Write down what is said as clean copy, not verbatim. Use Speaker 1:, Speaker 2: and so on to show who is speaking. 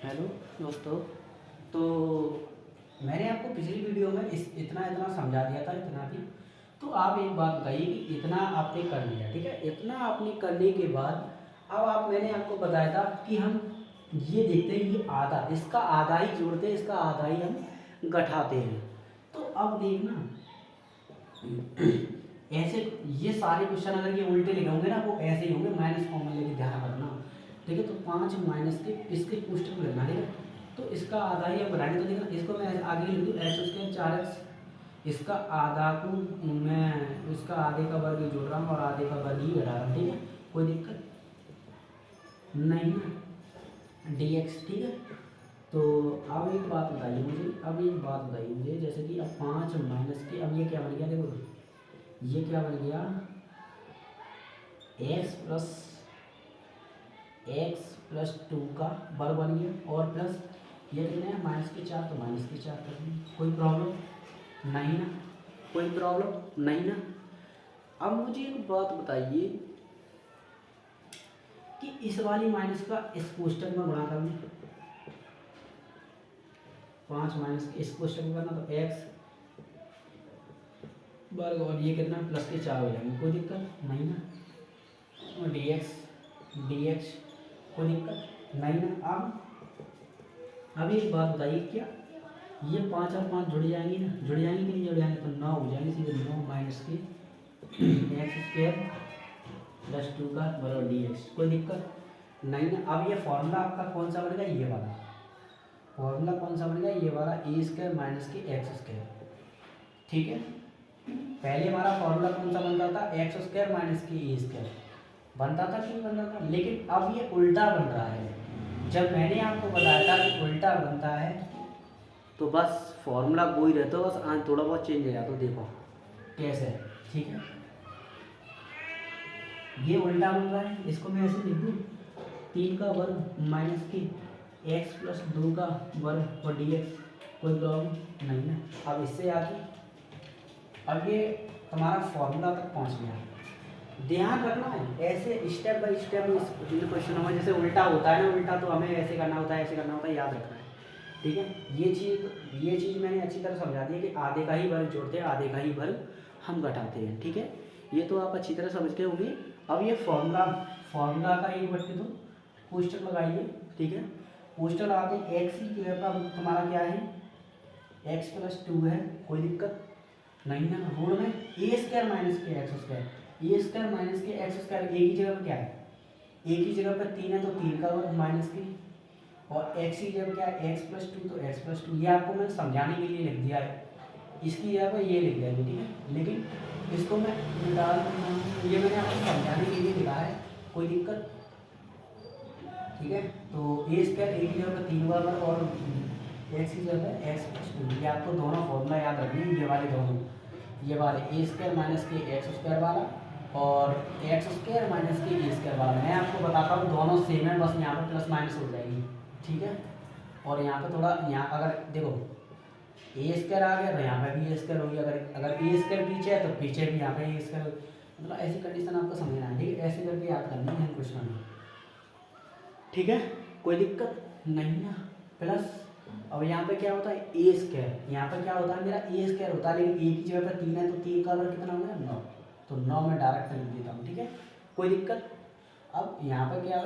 Speaker 1: Hello दोस्तों। तो मैंने आपको पिछली वीडियो में इतना समझा दिया था, इतना भी। तो आप एक बात बताइए कि इतना आपने कर लिया, ठीक है। इतना आपने करने के बाद अब मैंने आपको बताया था कि हम ये देखते हैं, ये आधा, इसका आधा ही जोड़ते हैं, इसका आधा ही हम घटाते हैं। तो अब देखना ऐसे ये सारे क्वेश्चन अगर ये उल्टे लिखे होंगे ना, वो ऐसे ही होंगे, माइनस कॉमन लेके ध्यान रखना, ठीक है। तो 5 माइनस के इसके पुष्टक लेना, ठीक है। तो इसका आधा ही अब बनाने, तो देखना इसको मैं आगे लिख दूँ एक्स स्क्वायर 4x, इसका आधा को मैं इसका आधे का वर्ग जोड़ रहा हूँ और आधे का वर्ग ही घटा रहा हूँ, ठीक है। कोई दिक्कत नहीं ना, dx, ठीक है। तो अब एक बात बताइए मुझे, जैसे कि अब 5 माइनस के, अब ये क्या बन गया, देखो ये क्या बन गया, एक्स प्लस 2 का वर्ग बन गया, और प्लस ये कितने हैं माइनस के 4, तो माइनस के 4 कर देंगे। कोई प्रॉब्लम नहीं ना, कोई प्रॉब्लम नहीं ना। अब मुझे एक बात बताइए कि इस वाली माइनस का इस कोष्टक में गुणा करना, 5 माइनस के इस कोष्टक में करना, तो एक्स वर्ग और ये कितना प्लस के 4 हो जाएंगे, कोई दिक्कत नहीं ना। और dx कोई दिक्कत नहीं ना। अब एक बात बताइए, क्या ये 5 और 5 जुड़ जाएंगी ना, जुड़ जाएंगी कि नहीं जुड़ जाएंगे, तो 9 हो जाएंगे सीधे, 9 माइनस के एक्स स्क्वायर प्लस 2 का बराबर dx, कोई दिक्कत नहीं ना। अब ये फॉर्मूला आपका कौन सा बनेगा, ये वाला फॉर्मूला कौन सा बनेगा, ये वाला ए स्क्वायर माइनस के एक्स स्क्वायर, ठीक है। पहले हमारा फॉर्मूला कौन सा बनता था, एक्स स्क्वायर माइनस के ए स्क्वायर बनता था कि नहीं बनता था, लेकिन अब ये उल्टा बन रहा है। जब मैंने आपको बताया था कि उल्टा बनता है तो बस फॉर्मूला वही रहता है, बस आज थोड़ा बहुत चेंज हो जाता है, देखो कैसे है, ठीक है। ये उल्टा बन रहा है, इसको मैं ऐसे लिख दूँ, 3 का वर्ग माइनस के एक्स प्लस 2 का वर्ग और dx, कोई प्रॉब्लम नहीं है। अब इससे आगे अब ये तुम्हारा फॉर्मूला तक पहुँच गया। ध्यान रखना है ऐसे स्टेप बाय स्टेप इन क्वेश्चनों में, जैसे उल्टा होता है ना, उल्टा तो हमें ऐसे करना होता है, ऐसे करना होता है, याद रखना है, ठीक है। ये चीज़ मैंने अच्छी तरह समझा दी है कि आधे का ही वर्ग जोड़ते हैं, आधे का ही वर्ग हम घटाते हैं, ठीक है। ये तो आप अच्छी तरह समझ के होंगे। अब ये फॉर्मूला का 1/2 कोष्टक लगाइए, ठीक है। कोष्टक लगाते एक्स की जगह पर तुम्हारा क्या है, एक्स प्लस 2 है, कोई दिक्कत नहीं ना। रूल में ए स्क्वायर माइनस के एक्स स्क्वायर, ए स्क्वायर माइनस के एक्स स्क्वायर, ए की जगह पर क्या है, ए की जगह पर 3 है तो 3 का वर्ग माइनस के, और एक्स की जगह क्या है एक्स प्लस 2, तो एक्स प्लस 2। ये आपको मैंने समझाने के लिए लिख दिया है, इसकी जगह पर ये लिख दिया है, ठीक है। लेकिन इसको मैं निकाल, ये मैंने आपको समझाने के लिए लिखा है, कोई दिक्कत, ठीक है। तो ए स्क्वायर ए की जगह पर 3 का वर्ग और एक्स की जगह पर एक्स प्लस 2। ये आपको दोनों फॉर्मूला याद रखनी, ये वाले दोनों, ये वाले ए स्क्वायर माइनस के एक्स स्क्वायर वाला और एक्स स्क्वायर माइनस के ए स्क्वायर वाला। मैं आपको बताता हूँ दोनों सेम है, बस यहाँ पर प्लस माइनस हो जाएगी, ठीक है। और यहाँ पे थोड़ा, यहाँ अगर देखो ए स्क्वायर आ गया तो यहाँ पे भी ए स्क्वायर होगी, अगर ए स्क्वायर पीछे है तो पीछे भी यहाँ पे ए स्क्वायर, मतलब ऐसी कंडीशन आपको समझना है, ठीक है। ऐसे करके याद करनी है क्वेश्चन में, ठीक है, कोई दिक्कत नहीं ना। प्लस अब यहाँ पे क्या होता है ए स्क्वायर, यहाँ पर क्या होता है मेरा ए स्क्वायर होता है, लेकिन ए की जगह पर 3 है तो 3 का वर्ग कितना हो गया 9, तो 9 में डायरेक्ट लिख देता हूँ, ठीक है, कोई दिक्कत। अब यहाँ पर क्या है